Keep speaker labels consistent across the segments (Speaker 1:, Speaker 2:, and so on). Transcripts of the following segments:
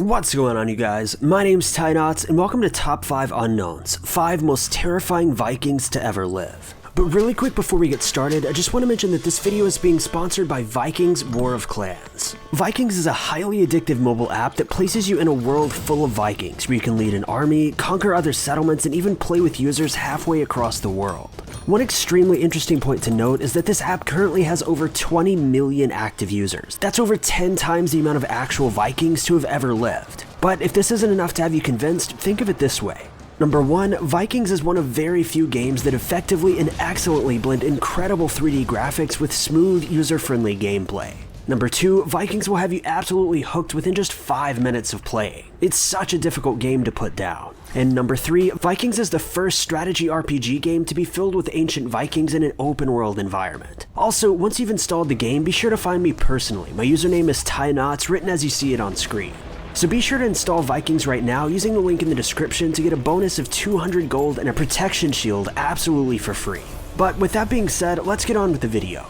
Speaker 1: What's going on, you guys? My name's Ty Knots, and welcome to Top 5 Unknowns, 5 most terrifying Vikings to ever live. But really quick before we get started, I just want to mention that this video is being sponsored by Vikings War of Clans. Vikings is a highly addictive mobile app that places you in a world full of Vikings, where you can lead an army, conquer other settlements, and even play with users halfway across the world. One extremely interesting point to note is that this app currently has over 20 million active users. That's over 10 times the amount of actual Vikings to have ever lived. But if this isn't enough to have you convinced, think of it this way. Number 1, Vikings is one of very few games that effectively and excellently blend incredible 3D graphics with smooth, user-friendly gameplay. Number 2, Vikings will have you absolutely hooked within just 5 minutes of playing. It's such a difficult game to put down. And number 3, Vikings is the first strategy RPG game to be filled with ancient Vikings in an open world environment. Also, once you've installed the game, be sure to find me personally. My username is Ty Knots, written as you see it on screen. So be sure to install Vikings right now using the link in the description to get a bonus of 200 gold and a protection shield absolutely for free. But with that being said, let's get on with the video.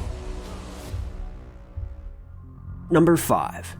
Speaker 1: Number 5.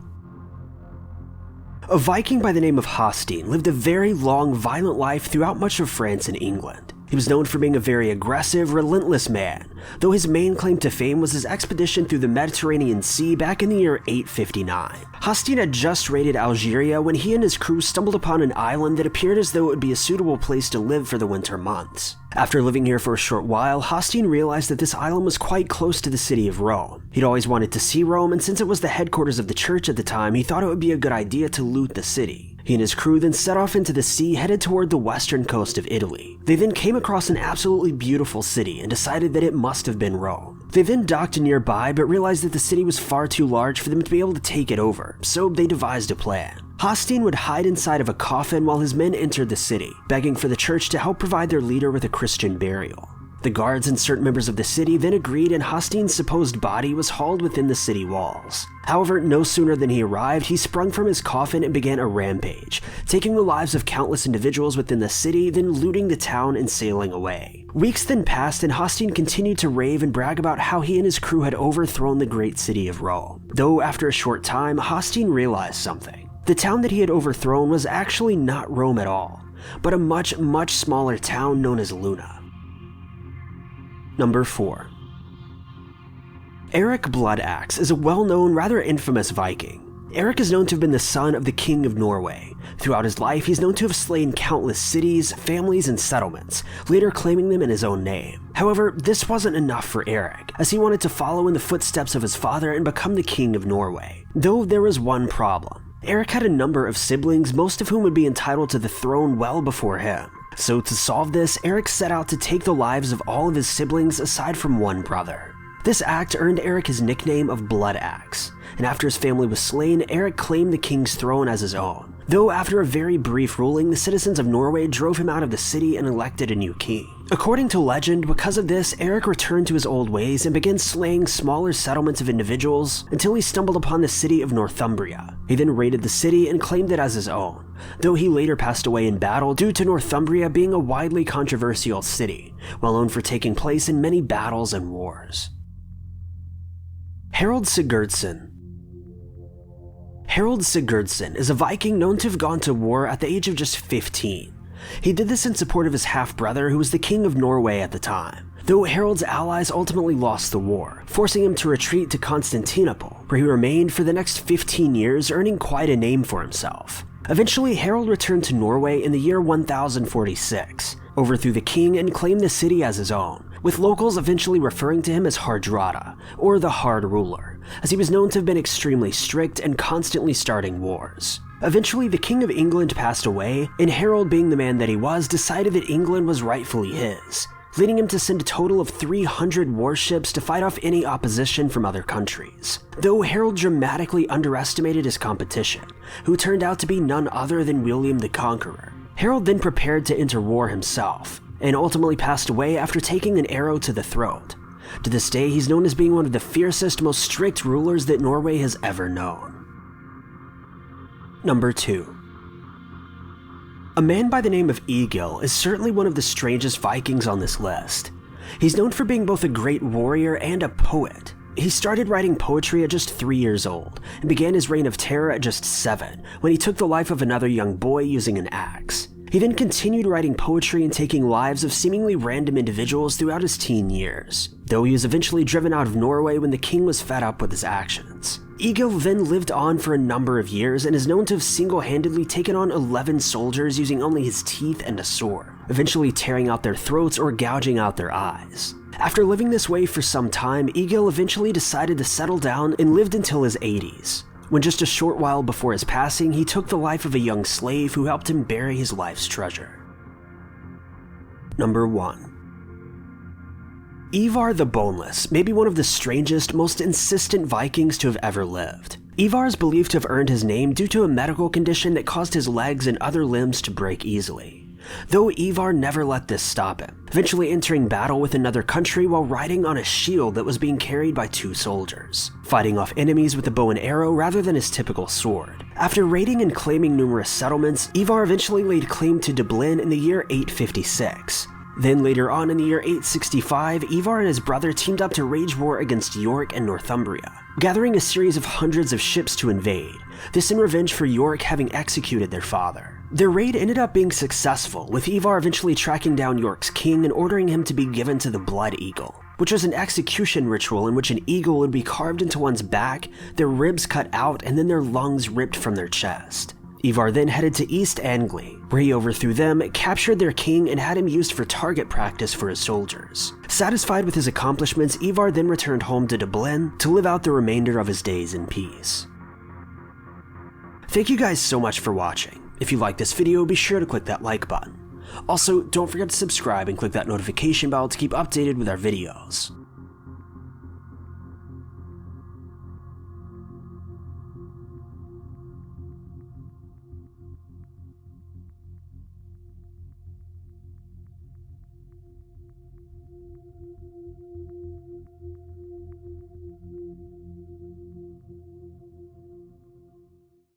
Speaker 1: A Viking by the name of Hosteen lived a very long, violent life throughout much of France and England. He was known for being a very aggressive, relentless man, though his main claim to fame was his expedition through the Mediterranean Sea back in the year 859. Hosteen had just raided Algeria when he and his crew stumbled upon an island that appeared as though it would be a suitable place to live for the winter months. After living here for a short while, Hosteen realized that this island was quite close to the city of Rome. He'd always wanted to see Rome, and since it was the headquarters of the church at the time, he thought it would be a good idea to loot the city. He and his crew then set off into the sea, headed toward the western coast of Italy. They then came across an absolutely beautiful city and decided that it must have been Rome. They then docked nearby, but realized that the city was far too large for them to be able to take it over, so they devised a plan. Hosteen would hide inside of a coffin while his men entered the city, begging for the church to help provide their leader with a Christian burial. The guards and certain members of the city then agreed, and Hosteen's supposed body was hauled within the city walls. However, no sooner than he arrived, he sprung from his coffin and began a rampage, taking the lives of countless individuals within the city, then looting the town and sailing away. Weeks then passed, and Hosteen continued to rave and brag about how he and his crew had overthrown the great city of Rome. Though after a short time, Hosteen realized something. The town that he had overthrown was actually not Rome at all, but a much smaller town known as Luna. Number 4. Eric Bloodaxe is a well-known, rather infamous Viking. Eric is known to have been the son of the King of Norway. Throughout his life, he's known to have slain countless cities, families, and settlements, later claiming them in his own name. However, this wasn't enough for Eric, as he wanted to follow in the footsteps of his father and become the King of Norway. Though there was one problem. Eric had a number of siblings, most of whom would be entitled to the throne well before him. So to solve this, Eric set out to take the lives of all of his siblings aside from one brother. This act earned Eric his nickname of Bloodaxe, and after his family was slain, Eric claimed the king's throne as his own. Though after a very brief ruling, the citizens of Norway drove him out of the city and elected a new king. According to legend, because of this, Eric returned to his old ways and began slaying smaller settlements of individuals until he stumbled upon the city of Northumbria. He then raided the city and claimed it as his own, though he later passed away in battle due to Northumbria being a widely controversial city, well known for taking place in many battles and wars. Harald Sigurdsson. Harald Sigurdsson is a Viking known to have gone to war at the age of just 15. He did this in support of his half-brother, who was the King of Norway at the time, though Harald's allies ultimately lost the war, forcing him to retreat to Constantinople, where he remained for the next 15 years, earning quite a name for himself. Eventually, Harald returned to Norway in the year 1046, overthrew the king and claimed the city as his own, with locals eventually referring to him as Hardrada, or the Hard Ruler, as he was known to have been extremely strict and constantly starting wars. Eventually, the King of England passed away, and Harald, being the man that he was, decided that England was rightfully his, leading him to send a total of 300 warships to fight off any opposition from other countries. Though Harald dramatically underestimated his competition, who turned out to be none other than William the Conqueror. Harald then prepared to enter war himself, and ultimately passed away after taking an arrow to the throat. To this day, he's known as being one of the fiercest, most strict rulers that Norway has ever known. Number 2. A man by the name of Egil is certainly one of the strangest Vikings on this list. He's known for being both a great warrior and a poet. He started writing poetry at just 3 years old, and began his reign of terror at just 7, when he took the life of another young boy using an axe. He then continued writing poetry and taking lives of seemingly random individuals throughout his teen years, though he was eventually driven out of Norway when the king was fed up with his actions. Egil then lived on for a number of years and is known to have single-handedly taken on 11 soldiers using only his teeth and a sword, eventually tearing out their throats or gouging out their eyes. After living this way for some time, Egil eventually decided to settle down and lived until his 80s, when just a short while before his passing, he took the life of a young slave who helped him bury his life's treasure. Number 1. Ivar the Boneless may be one of the strangest, most insistent Vikings to have ever lived. Ivar is believed to have earned his name due to a medical condition that caused his legs and other limbs to break easily, though Ivar never let this stop him, eventually entering battle with another country while riding on a shield that was being carried by 2 soldiers, fighting off enemies with a bow and arrow rather than his typical sword. After raiding and claiming numerous settlements, Ivar eventually laid claim to Dublin in the year 856. Then later on in the year 865, Ivar and his brother teamed up to wage war against York and Northumbria, gathering a series of hundreds of ships to invade, this in revenge for York having executed their father. Their raid ended up being successful, with Ivar eventually tracking down York's king and ordering him to be given to the Blood Eagle, which was an execution ritual in which an eagle would be carved into one's back, their ribs cut out, and then their lungs ripped from their chest. Ivar then headed to East Anglia, where he overthrew them, captured their king, and had him used for target practice for his soldiers. Satisfied with his accomplishments, Ivar then returned home to Dublin to live out the remainder of his days in peace. Thank you guys so much for watching. If you liked this video, be sure to click that like button. Also, don't forget to subscribe and click that notification bell to keep updated with our videos.